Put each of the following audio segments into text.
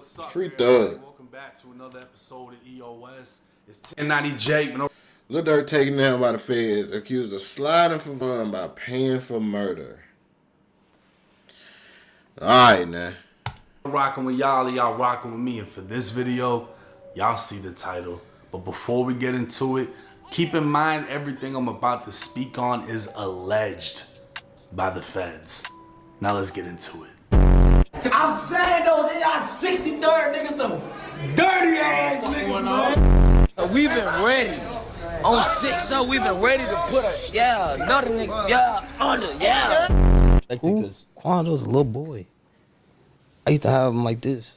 what's up, Free Thug. Welcome back to another episode of EOS. It's 1090J. Lil Durk taken down by the feds, accused of sliding for fun by paying for murder. Alright, now. I'm rocking with y'all rocking with me. And for this video, y'all see the title. But before we get into it, keep in mind everything I'm about to speak on is alleged by the feds. Now let's get into it. I'm saying though, they got 63rd niggas, some dirty ass niggas, man. We've been ready. On 6, so we've been ready to put another nigga, under, Because Quando's a little boy. I used to have him like this,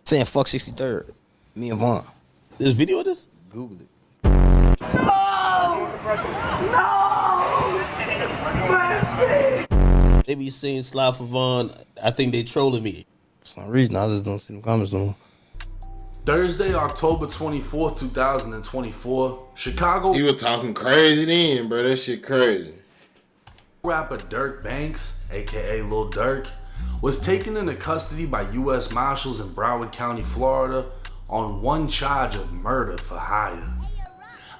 saying fuck 63rd, me and Vaughn. There's video of this? Google it. They be saying slide for Vaughn. I think they trolling me. For some reason, I just don't see them comments no more. Thursday, October 24th, 2024, Chicago. He was talking crazy then, bro. That shit crazy. Rapper Dirk Banks, aka Lil Durk, was taken into custody by U.S. Marshals in Broward County, Florida, on one charge of murder for hire.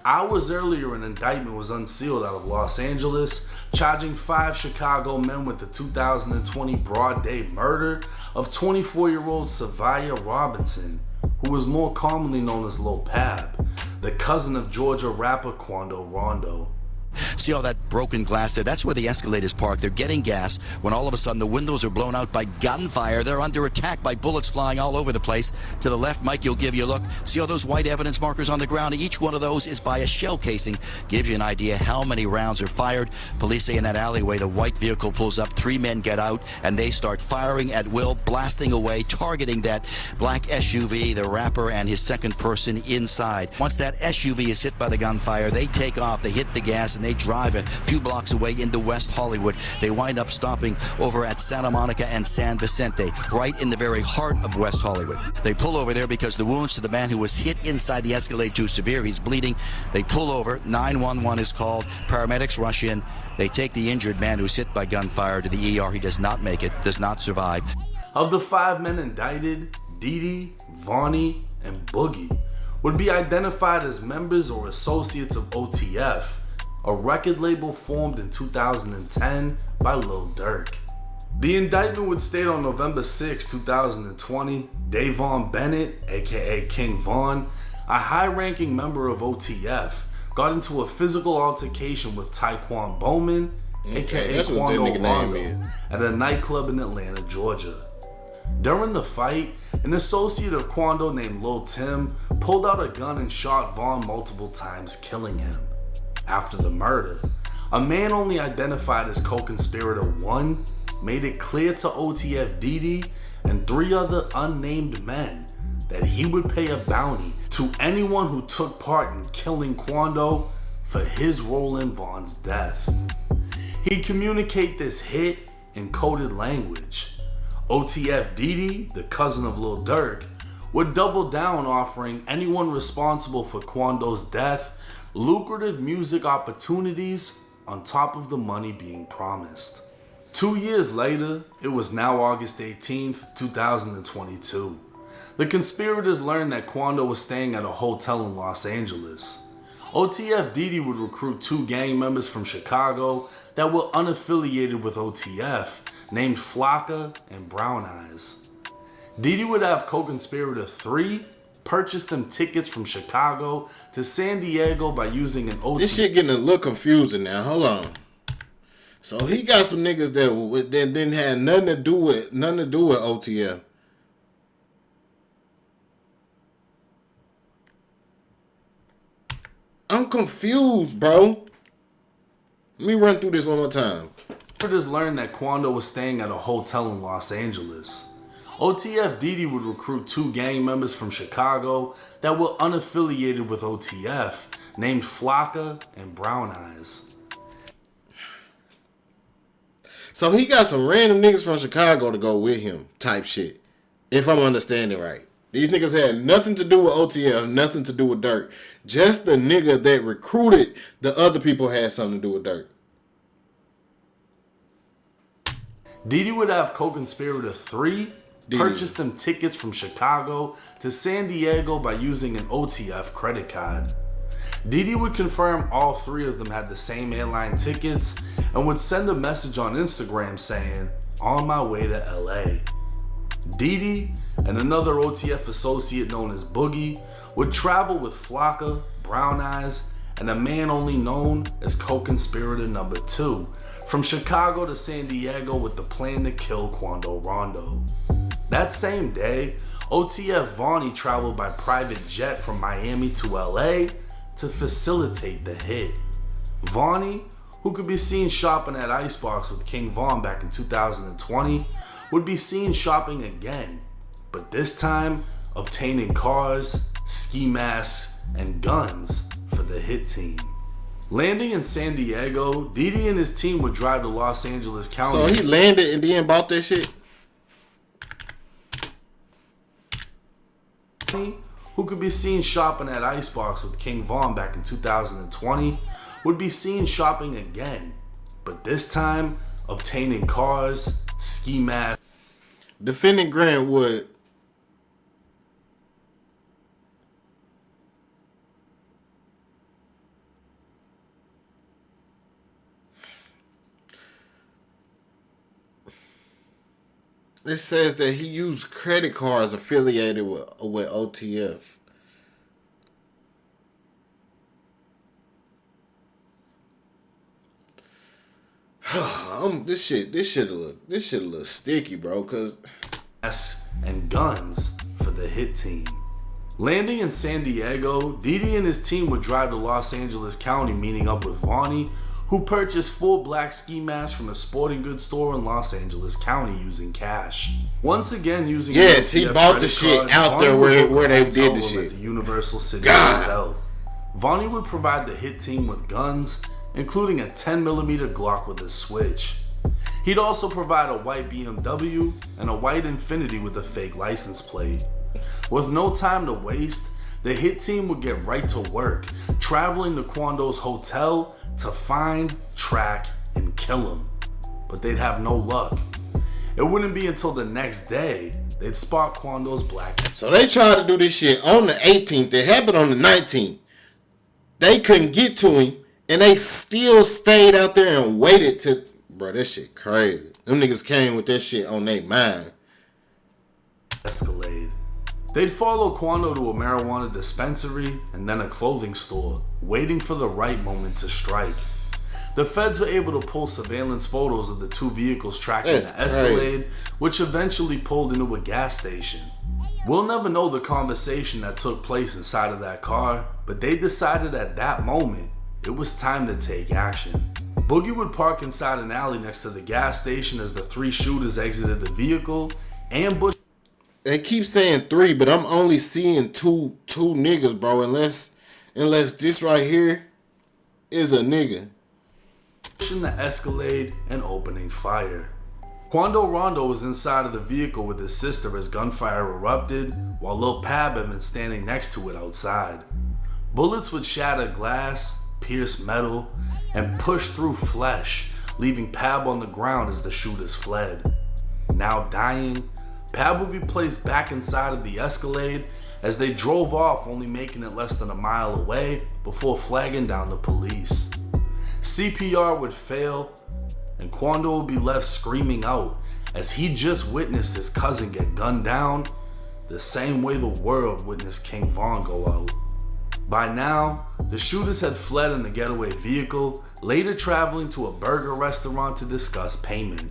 Hours earlier, an indictment was unsealed out of Los Angeles, charging 5 Chicago men with the 2020 broad day murder of 24-year-old Savia Robinson, who was more commonly known as Lil Pab, the cousin of Georgia rapper Quando Rondo. See all that broken glass there? That's where the Escalade is parked. They're getting gas when all of a sudden the windows are blown out by gunfire. They're under attack by bullets flying all over the place. To the left, Mike, you'll give you a look. See all those white evidence markers on the ground? Each one of those is by a shell casing. Gives you an idea how many rounds are fired. Police say in that alleyway, the white vehicle pulls up, 3 men get out, and they start firing at will, blasting away, targeting that black SUV, the rapper and his second person inside. Once that SUV is hit by the gunfire, they take off, they hit the gas, and they drive a few blocks away into West Hollywood. They wind up stopping over at Santa Monica and San Vicente, right in the very heart of West Hollywood. They pull over there because the wounds to the man who was hit inside the Escalade too severe. He's bleeding. They pull over. 911 is called. Paramedics rush in. They take the injured man who's hit by gunfire to the ER. He does not make it, does not survive. Of the 5 men indicted, Didi, Vonnie, and Boogie would be identified as members or associates of OTF, a record label formed in 2010 by Lil Durk. The indictment would state on November 6, 2020, Davon Bennett, aka King Von, a high-ranking member of OTF, got into a physical altercation with Taekwon Bowman, aka Quando Rondo, at a nightclub in Atlanta, Georgia. During the fight, an associate of Quando named Lil Tim pulled out a gun and shot Von multiple times, killing him. After the murder, a man only identified as co-conspirator 1 made it clear to OTF Didi and 3 other unnamed men that he would pay a bounty to anyone who took part in killing Quando for his role in Von's death. He'd communicate this hit in coded language. OTF Didi, the cousin of Lil Durk, would double down, offering anyone responsible for Quando's death lucrative music opportunities on top of the money being promised. 2 years later, it was now August 18th, 2022. The conspirators learned that Quando was staying at a hotel in Los Angeles. OTF Didi would recruit 2 gang members from Chicago that were unaffiliated with OTF, named Flocka and Brown Eyes. Didi would have co-conspirator 3 purchased them tickets from Chicago to San Diego by using an OTF. This shit getting a little confusing now. Hold on. So he got some niggas that didn't have nothing to do with OTF. I'm confused, bro. Let me run through this one more time. Reporters learned that Quando was staying at a hotel in Los Angeles. OTF Didi would recruit 2 gang members from Chicago that were unaffiliated with OTF, named Flocka and Brown Eyes. So he got some random niggas from Chicago to go with him, type shit. If I'm understanding right. These niggas had nothing to do with OTF, nothing to do with Durk. Just the nigga that recruited the other people had something to do with Durk. Didi would have co-conspirator 3 purchased them tickets from Chicago to San Diego by using an OTF credit card. Didi would confirm all three of them had the same airline tickets and would send a message on Instagram saying, "On my way to LA." Didi and another OTF associate known as Boogie would travel with Flocka, Brown Eyes, and a man only known as co-conspirator number 2 from Chicago to San Diego with the plan to kill Quando Rondo. That same day, OTF Vonnie traveled by private jet from Miami to LA to facilitate the hit. Vonnie, who could be seen shopping at Icebox with King Von back in 2020, would be seen shopping again, but this time obtaining cars, ski masks, and guns for the hit team. Landing in San Diego, Didi and his team would drive to Los Angeles County. So he landed and then bought that shit? Who could be seen shopping at Icebox with King Von back in 2020, would be seen shopping again, but this time obtaining cars, ski masks. Defendant Grant would it says that he used credit cards affiliated with OTF. This shit look sticky, bro. Cause and guns for the hit team. Landing in San Diego, Didi and his team would drive to Los Angeles County, meeting up with Vonnie, who purchased 4 black ski masks from a sporting goods store in Los Angeles County using cash. Once again, using he bought the shit out there where they did the shit at the Universal City Hotel. Vonnie would provide the hit team with guns, including a 10mm Glock with a switch. He'd also provide a white BMW and a white Infiniti with a fake license plate. With no time to waste, the hit team would get right to work, traveling to Quando's hotel to find, track, and kill him. But they'd have no luck. It wouldn't be until the next day they'd spot Quando's black. So they tried to do this shit on the 18th. It happened on the 19th. They couldn't get to him, and they still stayed out there and waited to... Bro, that shit crazy. Them niggas came with that shit on their mind. Escalade. They'd follow Quando to a marijuana dispensary and then a clothing store, waiting for the right moment to strike. The feds were able to pull surveillance photos of the 2 vehicles tracking the Escalade, which eventually pulled into a gas station. We'll never know the conversation that took place inside of that car, but they decided at that moment it was time to take action. Boogie would park inside an alley next to the gas station as the 3 shooters exited the vehicle, and Bush. They keep saying 3, but I'm only seeing two niggas, bro. Unless this right here is a nigga. Pushing the Escalade and opening fire. Quando Rondo was inside of the vehicle with his sister as gunfire erupted, while Lil Pab had been standing next to it outside. Bullets would shatter glass, pierce metal, and push through flesh, leaving Pab on the ground as the shooters fled. Now dying, Pab would be placed back inside of the Escalade as they drove off, only making it less than a mile away before flagging down the police. CPR would fail, and Quando would be left screaming out as he just witnessed his cousin get gunned down the same way the world witnessed King Von go out. By now, the shooters had fled in the getaway vehicle, later traveling to a burger restaurant to discuss payment.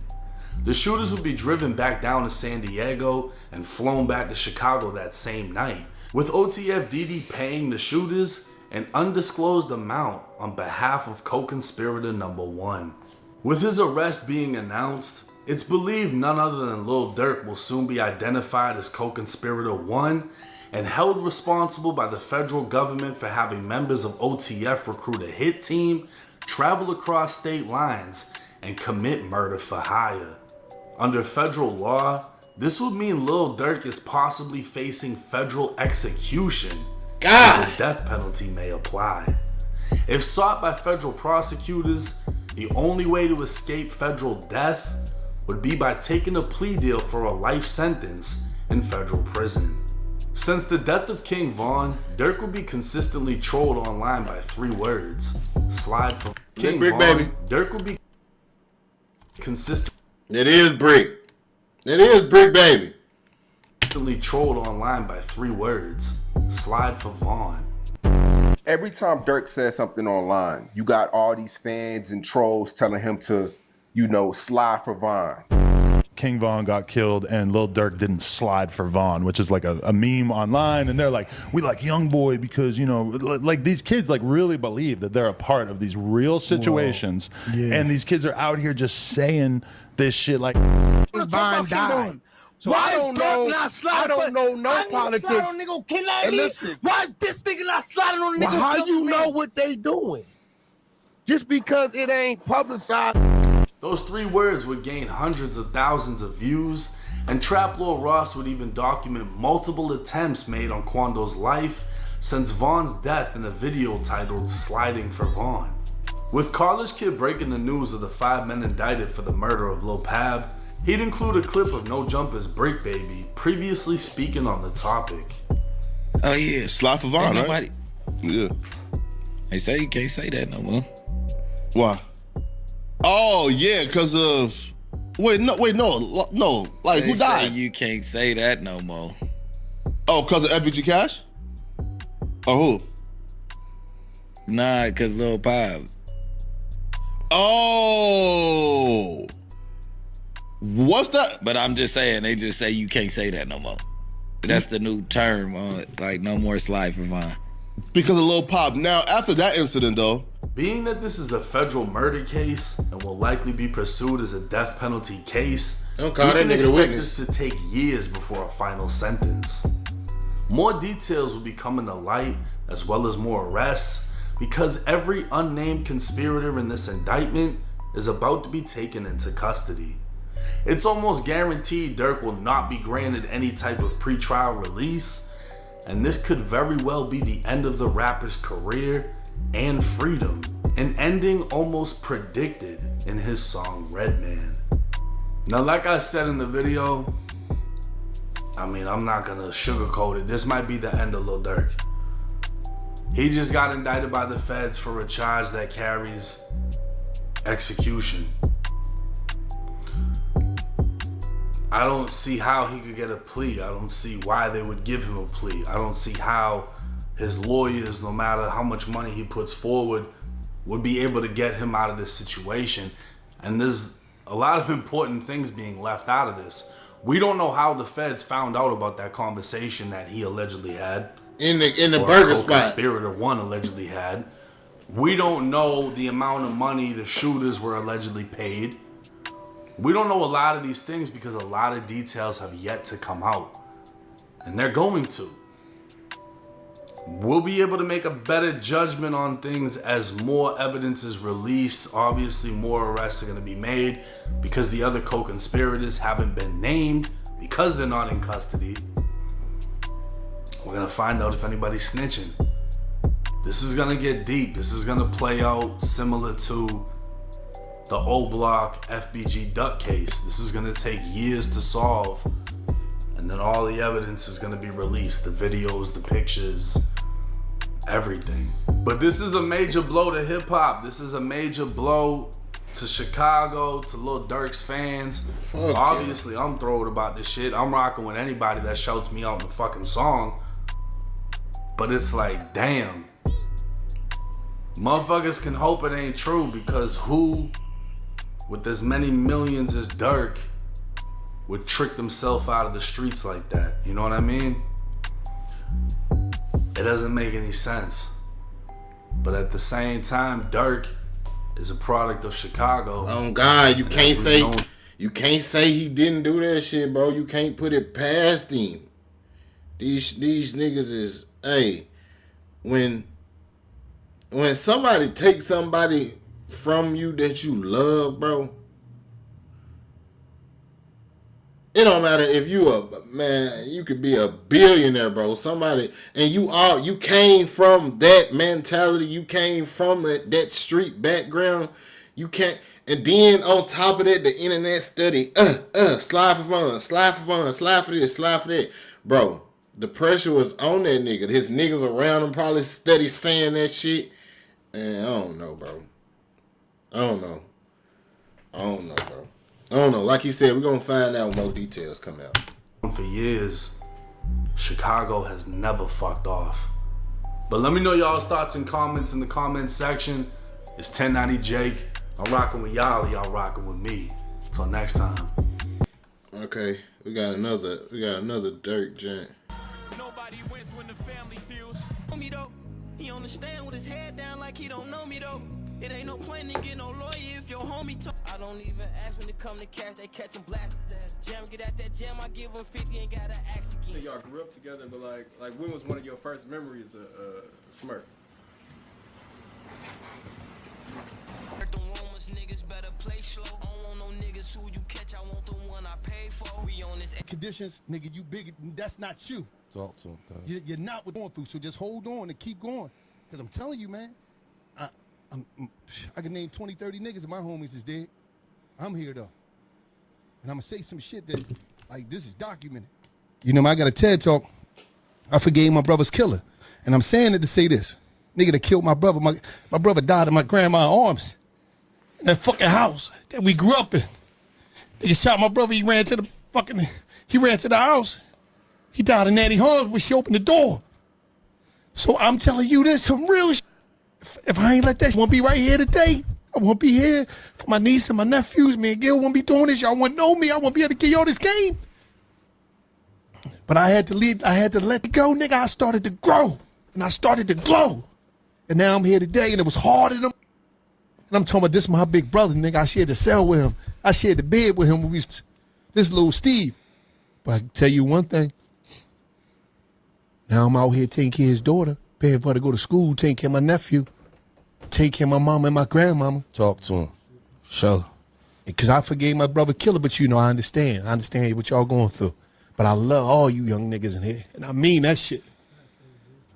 The shooters would be driven back down to San Diego and flown back to Chicago that same night, with OTF Didi paying the shooters an undisclosed amount on behalf of co-conspirator number 1. With his arrest being announced, it's believed none other than Lil Durk will soon be identified as co-conspirator 1 and held responsible by the federal government for having members of OTF recruit a hit team, travel across state lines, and commit murder for hire. Under federal law, this would mean Lil Durk is possibly facing federal execution. The death penalty may apply. If sought by federal prosecutors, the only way to escape federal death would be by taking a plea deal for a life sentence in federal prison. Since the death of King Von, Durk would be consistently trolled online by 3 words. Slide for King Brick, Von, baby. Durk would be consistently It is Brick. It is Brick, baby. trolled online by 3 words. Slide for Von. Every time Durk says something online, you got all these fans and trolls telling him to, you know, slide for Von. King Von got killed and Lil Durk didn't slide for Von, which is like a meme online, and they're like, we like Young Boy because, you know, like these kids like really believe that they're a part of these real situations. Yeah. And these kids are out here just saying this shit like Von died. So I don't know no politics. And listen, Why is this nigga not sliding on niggas? well, how you know what they doing? Just because it ain't publicized. Those 3 words would gain hundreds of thousands of views, and Trap Lord Ross would even document multiple attempts made on Quando's life since Von's death in a video titled Sliding for Von. With College Kid breaking the news of the 5 men indicted for the murder of Lil Pab, he'd include a clip of No Jumper's Brick Baby previously speaking on the topic. Oh yeah, Slide for Von, right? Yeah. They say you can't say that no more. Why? Oh yeah, because of no. Like They who died? say you can't say that no more. Oh, because of FBG Cash? Or who? Nah, cause Lil Pab. Oh, what's that? But I'm just saying, they just say you can't say that no more. That's the new term on like no more slide for Von. Because of Lil Pop. Now, after that incident though, Being that this is a federal murder case and will likely be pursued as a death penalty case, we Don't call that can nigga the expect witness. this to take years before a final sentence. More details will be coming to light, as well as more arrests, because every unnamed conspirator in this indictment is about to be taken into custody. It's almost guaranteed Durk will not be granted any type of pretrial release, and this could very well be the end of the rapper's career and freedom, an ending almost predicted in his song Redman. Now, like I said in the video, I mean, I'm not gonna sugarcoat it. This might be the end of Lil Durk. He just got indicted by the feds for a charge that carries execution. I don't see how he could get a plea. I don't see why they would give him a plea. I don't see how his lawyers, no matter how much money he puts forward, would be able to get him out of this situation. And there's a lot of important things being left out of this. We don't know how the feds found out about that conversation that he allegedly had. In the or burger spot. Conspirator 1 allegedly had. We don't know the amount of money the shooters were allegedly paid. We don't know a lot of these things because a lot of details have yet to come out. And they're going to. We'll be able to make a better judgment on things as more evidence is released. Obviously, more arrests are going to be made because the other co-conspirators haven't been named because they're not in custody. We're going to find out if anybody's snitching. This is going to get deep. This is going to play out similar to the O Block FBG Duck case. This is going to take years to solve. And then all the evidence is going to be released. The videos, the pictures, everything. But this is a major blow to hip hop. This is a major blow to Chicago, to Lil Durk's fans. Fuck Obviously, yeah. I'm thrilled about this shit. I'm rocking with anybody that shouts me out in the fucking song. But it's like, damn. Motherfuckers can hope it ain't true, because who, with as many millions as Durk, would trick themselves out of the streets like that? You know what I mean? It doesn't make any sense. But at the same time, Durk is a product of Chicago. Oh God, you can't say he didn't do that shit, bro. You can't put it past him. These niggas is, hey, when somebody takes somebody from you that you love, bro, it don't matter if you you could be a billionaire, bro. Somebody, and you came from that mentality, you came from that street background. You can't, And then on top of that, the internet study, slide for fun, slide for fun, slide for this, slide for that. Bro, the pressure was on that nigga. His niggas around him probably steady saying that shit. And I don't know, bro. I don't know, bro. I don't know. Like he said, we're going to find out when more details come out. For years, Chicago has never fucked off. But let me know y'all's thoughts and comments in the comments section. It's 1090 Jake. I'm rocking with y'all rocking with me. Until next time. Okay, we got another Dirk gent. Nobody wins when the family feels. Me though, he understand with his head down like he don't know me though. It ain't no point in getting no lawyer if your homie talk. I don't even ask when it come to cash, they catch him blast his ass. Jam, get at that jam, I give him 50 and gotta ask again. So y'all grew up together, but like when was one of your first memories of Smirk? Niggas better play slow. I don't want no niggas who you catch, I want the one I pay for. We on this conditions, nigga, you big, that's not you. Talk to him, You're not what going through, so just hold on and keep going. Because I'm telling you, man, I can name 20, 30 niggas and my homies is dead. I'm here, though. And I'm going to say some shit that, like, this is documented. You know, I got a TED Talk. I forgave my brother's killer. And I'm saying it to say this. Nigga that killed my brother. My brother died in my grandma's arms. In that fucking house that we grew up in. Nigga shot my brother. He ran to the house. He died in Nanny Harms when she opened the door. So I'm telling you this, some real shit. If I ain't let that shit, I won't be right here today. I won't be here for my niece and my nephews. Me and Gil won't be doing this. Y'all won't know me. I won't be able to give y'all this game. But I had to leave. I had to let it go, nigga. I started to grow. And I started to glow. And now I'm here today, and it was hard in them. And I'm talking about this my big brother, nigga. I shared the cell with him. I shared the bed with him when we was this little Steve. But I can tell you one thing. Now I'm out here taking care of his daughter, paying for her to go to school, taking care of my nephew, taking care of my mama and my grandmama. Talk to him. Sure. Because I forgave my brother killer, but you know, I understand. I understand what y'all going through. But I love all you young niggas in here. And I mean that shit.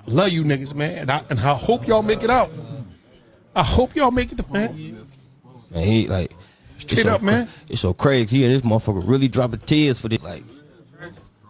I love you niggas, man. And I hope y'all make it out. I hope y'all make it, man. Man, he like straight up, man. It's so crazy. This motherfucker really dropping tears for this, like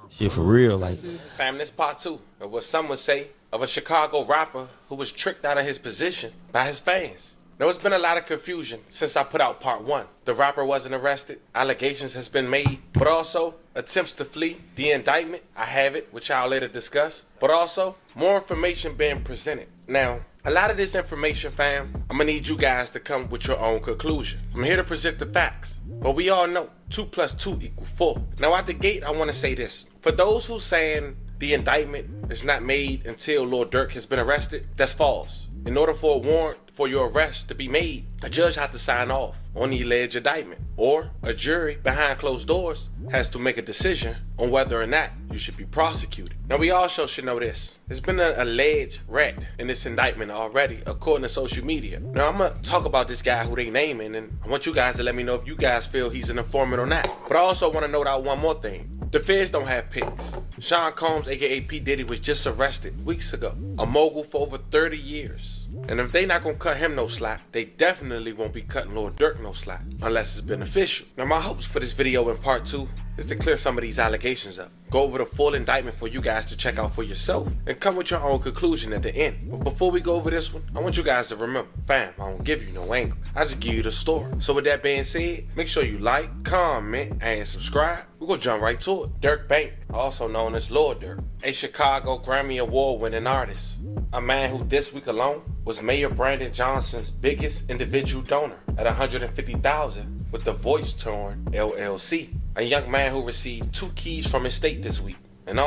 shit for real, like. Fam, this part 2 of what some would say of a Chicago rapper who was tricked out of his position by his fans. Now, it's been a lot of confusion since I put out part 1. The rapper wasn't arrested, allegations has been made, but also attempts to flee, the indictment, I have it, which I'll later discuss, but also more information being presented. Now, a lot of this information, fam, I'm gonna need you guys to come with your own conclusion. I'm here to present the facts, but we all know 2 + 2 = 4. Now, out the gate, I wanna say this. For those who saying the indictment is not made until Lil Durk has been arrested, that's false. In order for a warrant for your arrest to be made, a judge has to sign off on the alleged indictment, or a jury behind closed doors has to make a decision on whether or not you should be prosecuted. Now, we also should know this. There's been an alleged rat in this indictment already, according to social media. Now, I'm gonna talk about this guy who they naming, and I want you guys to let me know if you guys feel he's an informant or not. But I also want to note out one more thing. The feds don't have picks. Sean Combs, aka P. Diddy, was just arrested weeks ago. A mogul for over 30 years. And if they not gonna cut him no slack, they definitely won't be cutting Lil Durk no slack, unless it's beneficial. Now, my hopes for this video in part 2 is to clear some of these allegations up. Go over the full indictment for you guys to check out for yourself, and come with your own conclusion at the end. But before we go over this one, I want you guys to remember, fam, I don't give you no angle. I just give you the story. So with that being said, make sure you like, comment, and subscribe. We're gonna jump right to it. Dirk Bank, also known as Lil Durk, a Chicago Grammy Award winning artist. A man who this week alone was Mayor Brandon Johnson's biggest individual donor at $150,000 with the Voice Torn LLC. A young man who received 2 keys from his state this week, and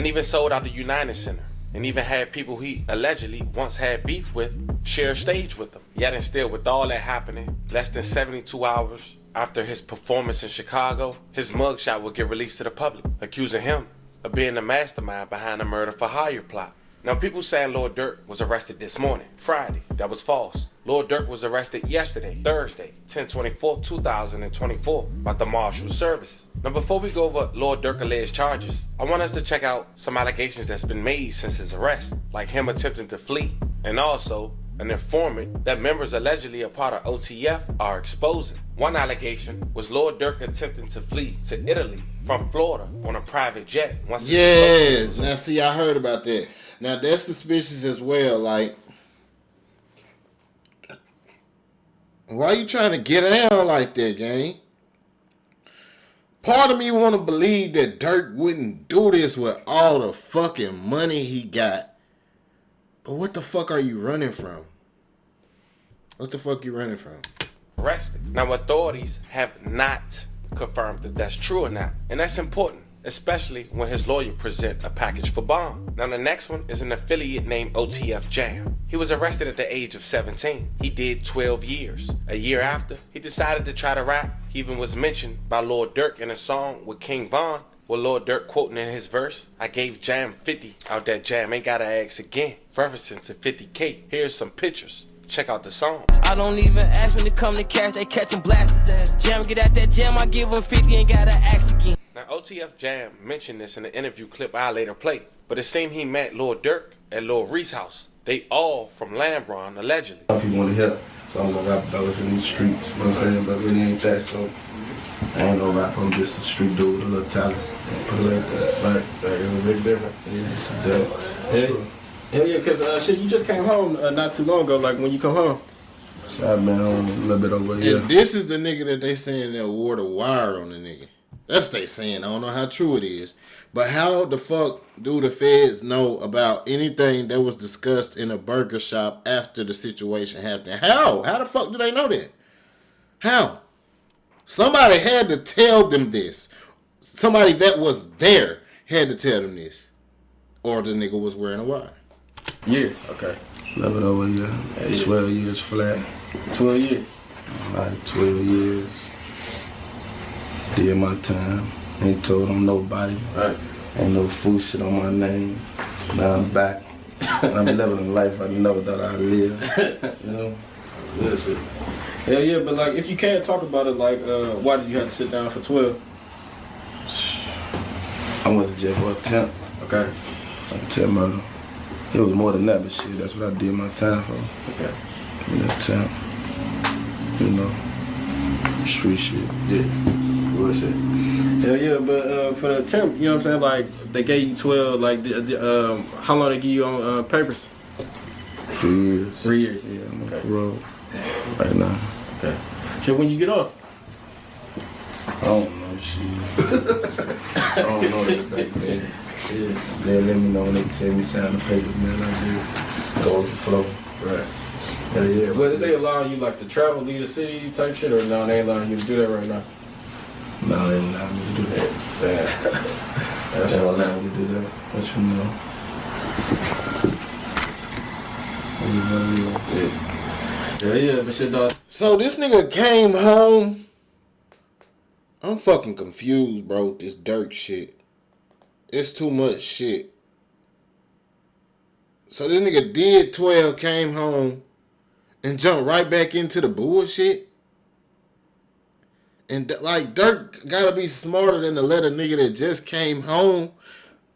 even sold out the United Center, and even had people he allegedly once had beef with share stage with him. Yet and still, with all that happening, less than 72 hours after his performance in Chicago, his mugshot will get released to the public, accusing him of being the mastermind behind the murder for hire plot. Now, people saying Lil Durk was arrested this morning, Friday. That was false. Lil Durk was arrested yesterday, Thursday, 10/24/2024, by the Marshal Service. Now, before we go over Lil Durk alleged charges, I want us to check out some allegations that's been made since his arrest, like him attempting to flee, and also an informant that members allegedly a part of OTF are exposing. One allegation was Lord Durk attempting to flee to Italy from Florida on a private jet. Yeah, now see, I heard about that. Now that's suspicious as well. Like, why you trying to get down like that, gang? Part of me want to believe that Durk wouldn't do this with all the fucking money he got. But what the fuck are you running from? What the fuck you running from? Arrested. Now, authorities have not confirmed that that's true or not. And that's important, especially when his lawyer present a package for bond. Now, the next one is an affiliate named OTF Jam. He was arrested at the age of 17. He did 12 years. A year after, he decided to try to rap. He even was mentioned by Lord Durk in a song with King Von, with Lord Durk quoting in his verse, "I gave Jam 50 out that Jam, ain't gotta ask again," referencing to 50K. Here's some pictures. Check out the song. I don't even ask when it come to cash, they catch him blast his ass. Jam, get at that jam, I give him 50, ain't gotta ask again. Now, OTF Jam mentioned this in an interview clip I later played, but it seemed he met Lord Durk at Lord Reese's house. They all from Lambron, allegedly. Some people want to help, so I'm gonna rap about what's in these streets, you know what I'm saying? But really ain't that, so I ain't no rap, I'm just a street dude with a little talent. Put it like that. Right, there's a big difference. Yeah, it's a deal. Hell yeah, because shit, you just came home not too long ago, like when you come home. So I've been home a little bit over a year. And this is the nigga that they saying that wore the wire on the nigga. That's what they saying. I don't know how true it is. But how the fuck do the feds know about anything that was discussed in a burger shop after the situation happened? How? How the fuck do they know that? How? Somebody had to tell them this. Somebody that was there had to tell them this. Or the nigga was wearing a wire. Yeah, okay. A little bit over a year. Yeah. 12 years flat. 12 years? Like 12 years. Did my time. Ain't told on nobody. Right. Ain't no food shit on my name. Now I'm back. I'm living a life I never thought I'd live. You know? Yeah, shit. Hell yeah, but like if you can't talk about it, like why did you have to sit down for 12? I went to jail for attempt. Okay. Attempt murder. It was more than that, but shit, that's what I did my time for. Okay. An attempt. You know. Street shit. Yeah. Bullshit. Hell yeah, but for the attempt, you know what I'm saying? Like they gave you 12. Like how long they give you on papers? 3 years. 3 years. Yeah, I'm on parole right now. Okay. So when you get off? I don't know, shit. I don't know exactly. Yeah. They let me know when they tell me sign the papers, man. I just go with the flow. Right. Hell yeah. But is they allowing you like to travel, leave the city type shit, or no, they ain't allowing you to do that right now? No, they ain't allowing me to do that. That's all allowing me to do that. What you know? Yeah, but shit, dog. So this nigga came home. I'm fucking confused, bro. This Durk shit. It's too much shit. So this nigga did 12, came home, and jumped right back into the bullshit. And like Durk gotta be smarter than to let a nigga that just came home.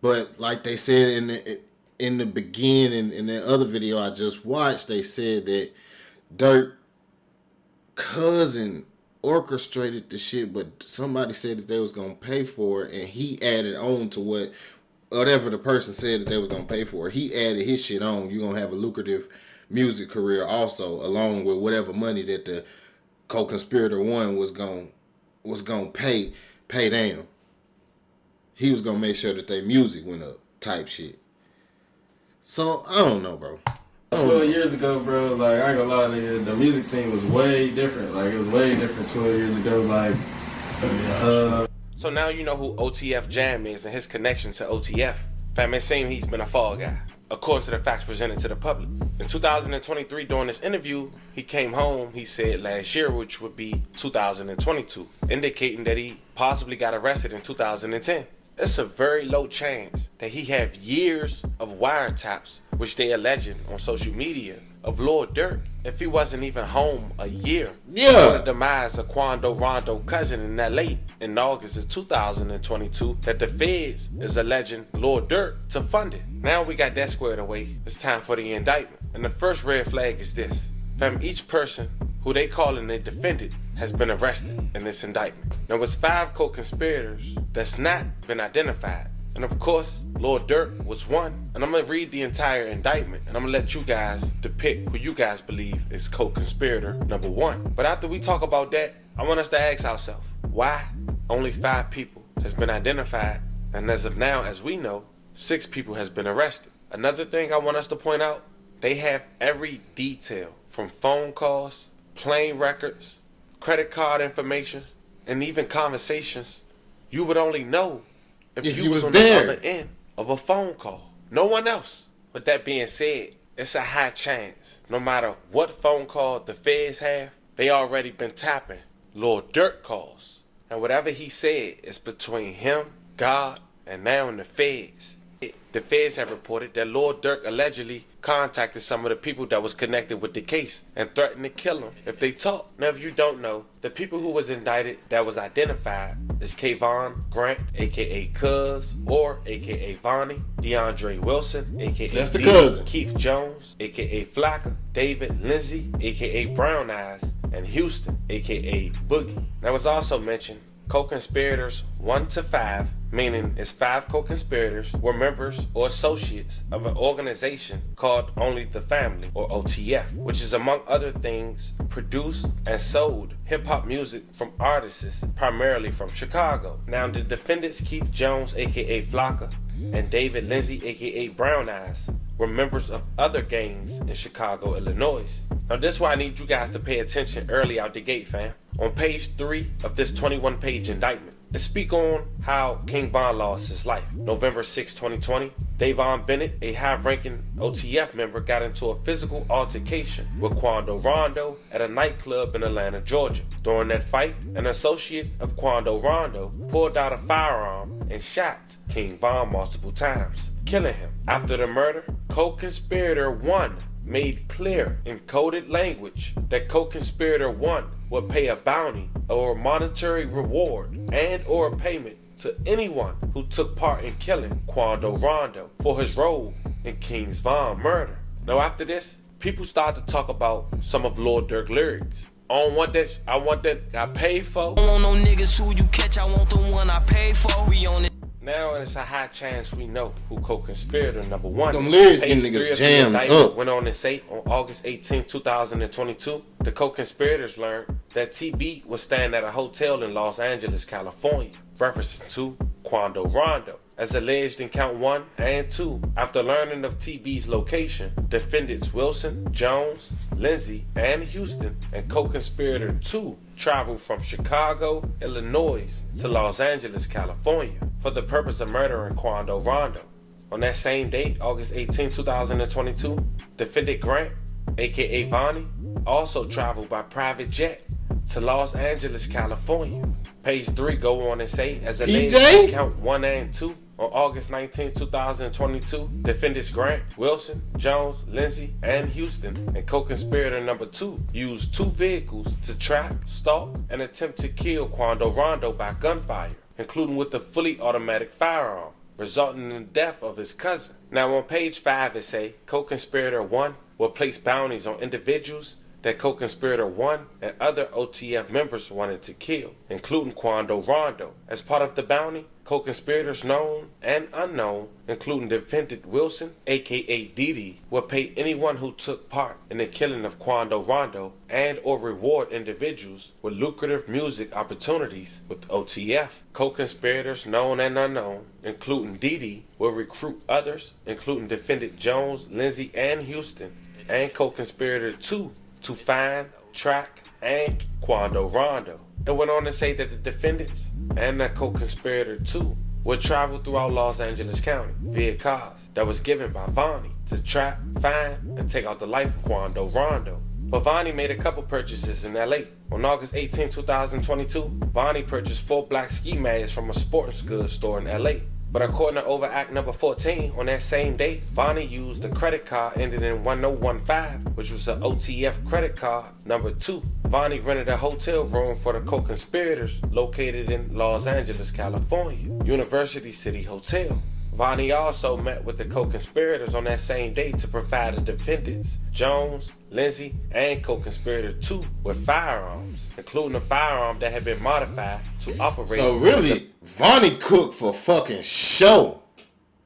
But like they said in the beginning, in the other video I just watched, they said that Durk cousin orchestrated the shit, but somebody said that they was gonna pay for it, and he added on to whatever the person said that they was gonna pay for it. He added his shit on. You're gonna have a lucrative music career also, along with whatever money that the co-conspirator one was gonna pay down. He was gonna make sure that their music went up, type shit. So I don't know, bro. 12 years ago, bro, like, I ain't gonna lie to you, the music scene was way different. Like, it was way different 12 years ago. Like, So now you know who OTF Jam is and his connection to OTF. Fam, it seems he's been a fall guy, according to the facts presented to the public. In 2023, during this interview, he came home, he said last year, which would be 2022, indicating that he possibly got arrested in 2010. It's a very low chance that he have years of wiretaps, which they alleged on social media, of Lord Durk, if he wasn't even home a year. Yeah. The demise of Quando Rondo cousin in LA in August of 2022 that the feds is alleging Lord Durk to fund it. Now we got that squared away. It's time for the indictment. And the first red flag is this. Fam, each person who they calling a defendant has been arrested in this indictment. Now it's 5 co-conspirators that's not been identified. And of course, Lil Durk was one. And I'm gonna read the entire indictment and I'm gonna let you guys depict who you guys believe is co-conspirator number 1. But after we talk about that, I want us to ask ourselves, why only 5 people has been identified? And as of now, as we know, 6 people has been arrested. Another thing I want us to point out, they have every detail from phone calls, plane records, credit card information, and even conversations you would only know if you was on there. the other end of a phone call. No one else. With that being said, it's a high chance. No matter what phone call the feds have, they already been tapping Lil Durk calls. And whatever he said is between him, God, and now in the feds. The feds have reported that Lil Durk allegedly contacted some of the people that was connected with the case and threatened to kill them if they talk. Now, if you don't know, the people who was indicted that was identified is Kayvon Grant, aka Cuz, or aka Vonnie, DeAndre Wilson, aka That's the D, cousin. Keith Jones, aka Flacca, David Lindsay, aka Brown Eyes, and Houston, aka Boogie. Now, it's also mentioned co-conspirators 1 to 5, meaning it's 5 co-conspirators, were members or associates of an organization called Only the Family, or OTF, which is, among other things, produced and sold hip-hop music from artists primarily from Chicago. Now, the defendants Keith Jones, aka Flocka, and David Lindsay, aka Brown Eyes, were members of other gangs in Chicago, Illinois. Now, this is why I need you guys to pay attention early out the gate, fam. On page 3 of this 21-page indictment, it speak on how King Von lost his life. November 6, 2020, Davon Bennett, a high-ranking OTF member, got into a physical altercation with Quando Rondo at a nightclub in Atlanta, Georgia. During that fight, an associate of Quando Rondo pulled out a firearm and shot King Von multiple times, killing him. After the murder, co-conspirator 1 made clear in coded language that co-conspirator 1 would pay a bounty or a monetary reward and or a payment to anyone who took part in killing Quando Rondo for his role in King's Von murder. Now, after this, people start to talk about some of Lil Durk lyrics. I want that I paid for. I don't want no niggas who you catch, I want the one I paid for. We on it. Now it's a high chance we know who co-conspirator number 1. Them lyrics Page getting 3 niggas of the jammed indictment up. went on to say on August 18, 2022, the co-conspirators learned that TB was staying at a hotel in Los Angeles, California, referencing to Quando Rondo. As alleged in count 1 and 2, after learning of TB's location, defendants Wilson, Jones, Lindsay, and Houston, and co-conspirator 2 traveled from Chicago, Illinois to Los Angeles, California for the purpose of murdering Quando Rondo. On that same date, August 18, 2022, defendant Grant, aka Vonnie, also traveled by private jet to Los Angeles, California. Page 3 go on and say, as alleged in count 1 and 2, on August 19, 2022, defendants Grant, Wilson, Jones, Lindsay, and Houston, and co-conspirator number 2 used 2 vehicles to track, stalk, and attempt to kill Quando Rondo by gunfire, including with a fully automatic firearm, resulting in the death of his cousin. Now on page 5 it say, co-conspirator 1 will place bounties on individuals that co-conspirator 1 and other OTF members wanted to kill, including Quando Rondo. As part of the bounty, co-conspirators known and unknown, including defendant Wilson, aka Didi, will pay anyone who took part in the killing of Quando Rondo and or reward individuals with lucrative music opportunities with OTF. Co-conspirators known and unknown, including Didi, will recruit others, including defendant Jones, Lindsay, and Houston, and co-conspirator 2 to find, track, and Quando Rondo. It went on to say that the defendants and the co-conspirator 2 would travel throughout Los Angeles County via cars that was given by Vonnie to trap, find, and take out the life of Quando Rondo. But Vonnie made a couple purchases in LA. On August 18, 2022, Vonnie purchased 4 black ski masks from a sporting goods store in LA. But according to Overact number 14, on that same date, Vonnie used a credit card ended in 1015, which was an OTF credit card number 2. Vonnie rented a hotel room for the co-conspirators located in Los Angeles, California, University City Hotel. Vonnie also met with the co-conspirators on that same day to provide the defendants, Jones, Lindsay, and co-conspirator 2 with firearms, including a firearm that had been modified to operate. So really, Vonnie cooked for fucking show.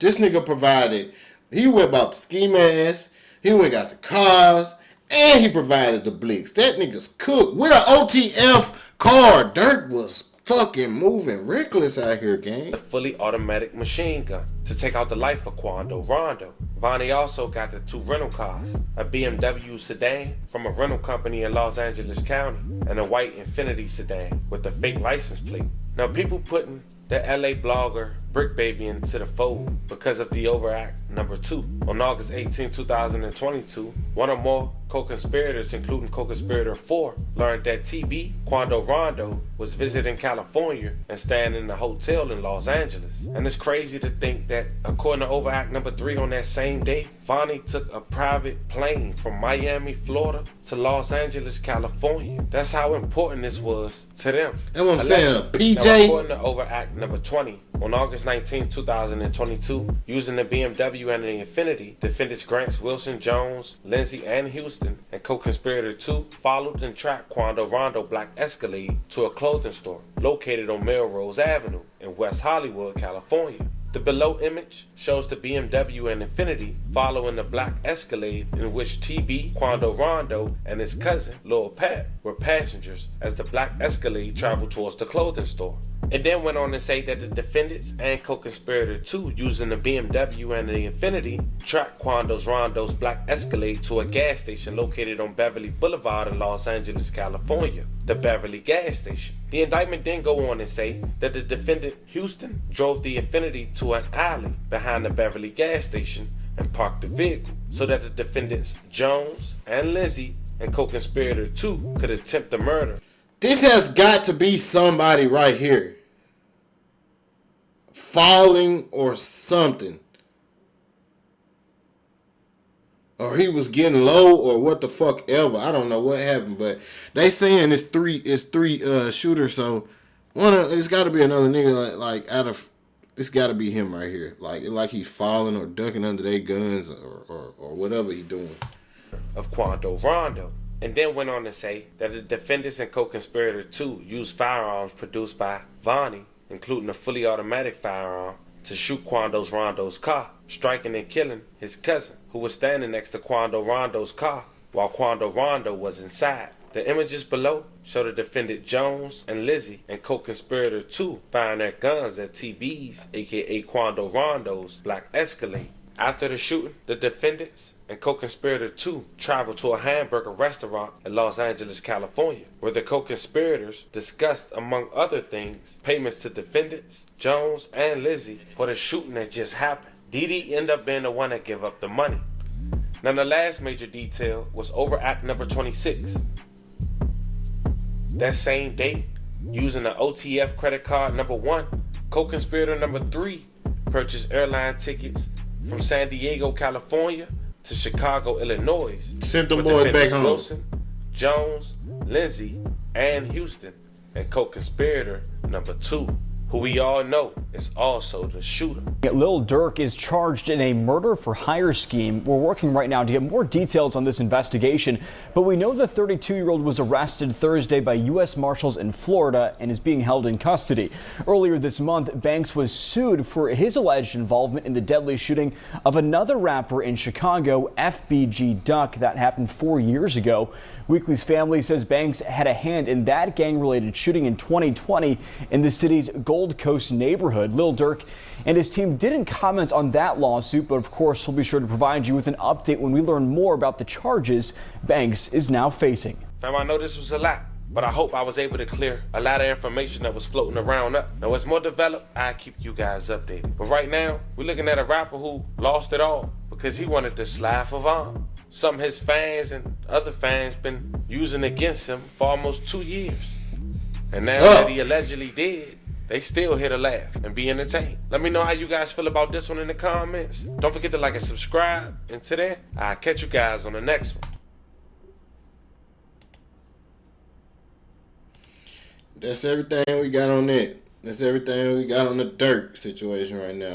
This nigga provided, he went about the ski mask, he went got the cars, and he provided the blicks. That nigga's cooked. With an OTF car, Dirk was fucking moving reckless out here, gang. A fully automatic machine gun to take out the life of Quando Rondo. Vonnie also got the 2 rental cars, a BMW sedan from a rental company in Los Angeles County, and a white Infiniti sedan with a fake license plate. Now people putting the LA blogger Brick Baby into the fold because of the overact number 2. On August 18, 2022, one or more co-conspirators, including co-conspirator 4, learned that TB, Quando Rondo, was visiting California and staying in a hotel in Los Angeles. And it's crazy to think that, according to overact number 3, on that same day, Vonnie took a private plane from Miami, Florida to Los Angeles, California. That's how important this was to them. That's what I'm saying, PJ. Now, according to overact number 20, on August 19, 2022, using the BMW and the Infiniti, defendants Grants Wilson, Jones, Lindsay, and Houston, and co-conspirator 2 followed and tracked Quando Rondo black Escalade to a clothing store located on Melrose Avenue in West Hollywood, California. The below image shows the BMW and Infiniti following the black Escalade in which TB, Quando Rondo, and his cousin, Lil Pat, were passengers as the black Escalade traveled towards the clothing store. It then went on to say that the defendants and co-conspirator 2 using the BMW and the Infiniti tracked Quando Rondo's black Escalade to a gas station located on Beverly Boulevard in Los Angeles, California, the Beverly gas station. The indictment then go on and say that the defendant Houston drove the Infiniti to an alley behind the Beverly gas station and parked the vehicle so that the defendants Jones and Lindsay and co-conspirator 2 could attempt the murder. This has got to be somebody right here. Falling or something. Or he was getting low or what the fuck ever. I don't know what happened, but they saying it's three shooters, so it's gotta be another nigga like out of it's gotta be him right here. Like he's falling or ducking under their guns or whatever he doing. Of Quando Rondo. And then went on to say that the defendants and co-conspirator 2 used firearms produced by Vonnie, including a fully automatic firearm, to shoot Quando Rondo's car, striking and killing his cousin, who was standing next to Quando Rondo's car while Quando Rondo was inside. The images below show the defendant Jones and Lizzie and co-conspirator 2 firing their guns at TB's, aka Quando Rondo's, black Escalade. After the shooting, the defendants and co-conspirator 2 traveled to a hamburger restaurant in Los Angeles, California, where the co-conspirators discussed, among other things, payments to defendants, Jones and Lizzie, for the shooting that just happened. Dee Dee ended up being the one that gave up the money. Now the last major detail was over act number 26. That same day, using the OTF credit card number 1, co-conspirator number 3 purchased airline tickets from San Diego, California to Chicago, Illinois. Sent them boys back home. Wilson, Jones, Lindsay, and Houston, and co-conspirator number 2, who we all know is also the shooter. Lil Durk is charged in a murder for hire scheme. We're working right now to get more details on this investigation, but we know the 32-year-old was arrested Thursday by U.S. Marshals in Florida and is being held in custody. Earlier this month, Banks was sued for his alleged involvement in the deadly shooting of another rapper in Chicago, FBG Duck. That happened 4 years ago. Weekly's family says Banks had a hand in that gang-related shooting in 2020 in the city's Gold Coast neighborhood. Lil Durk and his team didn't comment on that lawsuit, but of course we'll be sure to provide you with an update when we learn more about the charges Banks is now facing. Fam, I know this was a lot, but I hope I was able to clear a lot of information that was floating around up. Now, as more developed, I'll keep you guys updated. But right now, we're looking at a rapper who lost it all because he wanted to slide for Von. Some of his fans and other fans been using against him for almost 2 years. And now that he allegedly did, they still here to laugh and be entertained. Let me know how you guys feel about this one in the comments. Don't forget to like and subscribe. Until then, I'll catch you guys on the next one. That's everything we got on that. That's everything we got on the Dirk situation right now.